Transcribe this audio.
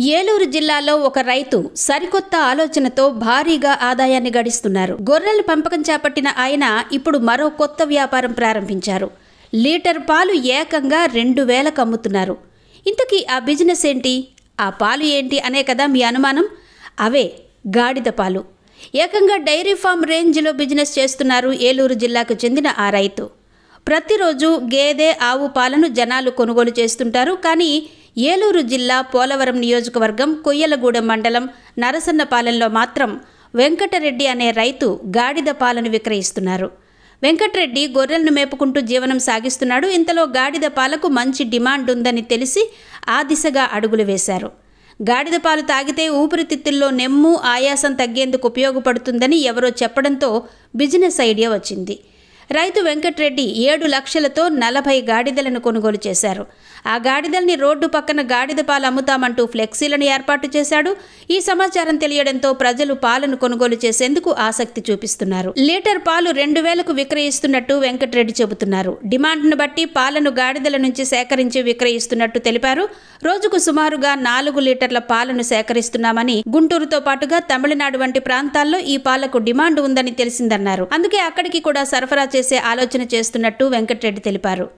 ఏలూరు జిల్లాలో ఒక రైతు సరికొత్త ఆలోచనతో భారీగా ఆదాయాన్ని గడిస్తున్నారు. గొర్రెల పెంపకం చేపట్టిన ఆయన ఇప్పుడు మరో కొత్త వ్యాపారం ప్రారంభించారు. లీటర్ పాలు ఏకంగా 2000కు అమ్ముతున్నారు. ఇంతకీ ఆ బిజినెస్ ఏంటి, ఆ పాలు ఏంటి అనే కదా మీ అనుమానం. అవే గాడిద పాలు. ఏకంగా డైరీ ఫామ్ రేంజ్లో బిజినెస్ చేస్తున్నారు ఏలూరు జిల్లాకు చెందిన ఆ రైతు. ప్రతిరోజు గేదె, ఆవు పాలను జనాలు కొనుగోలు చేస్తుంటారు. కానీ ఏలూరు జిల్లా పోలవరం నియోజకవర్గం కొయ్యలగూడెం మండలం నరసన్నపాలెంలో మాత్రం వెంకటరెడ్డి అనే రైతు గాడిద పాలను విక్రయిస్తున్నారు. వెంకటరెడ్డి గొర్రెలను మేపుకుంటూ జీవనం సాగిస్తున్నాడు. ఇంతలో గాడిద పాలకు మంచి డిమాండ్ ఉందని తెలిసి ఆ దిశగా అడుగులు వేశారు. గాడిద పాలు తాగితే ఊపిరితిత్తుల్లో నెమ్ము, ఆయాసం తగ్గేందుకు ఉపయోగపడుతుందని ఎవరో చెప్పడంతో బిజినెస్ ఐడియా వచ్చింది. రైతు వెంకటరెడ్డి 7 లక్షలతో 40 గాడిదలను కొనుగోలు చేశారు. ఆ గాడిదల్ని రోడ్డు పక్కన గాడిద పాలు అమ్ముతామంటూ ఫ్లెక్సీలను ఏర్పాటు చేశాడు. ఈ సమాచారం తెలియడంతో ప్రజలు పాలను కొనుగోలు చేసేందుకు ఆసక్తి చూపిస్తున్నారు. లీటర్ పాలు 2000కు విక్రయిస్తున్నట్టు వెంకటరెడ్డి చెబుతున్నారు. డిమాండ్ను బట్టి పాలను గాడిదల నుంచి సేకరించి విక్రయిస్తున్నట్టు తెలిపారు. రోజుకు సుమారుగా 4 లీటర్ల పాలను సేకరిస్తున్నామని, గుంటూరుతో పాటుగా తమిళనాడు వంటి ప్రాంతాల్లో ఈ పాలకు డిమాండ్ ఉందని తెలిసిందన్నారు. అందుకే అక్కడికి కూడా సరఫరా చేసే ఆలోచన చేస్తున్నట్టు వెంకటరెడ్డి తెలిపారు.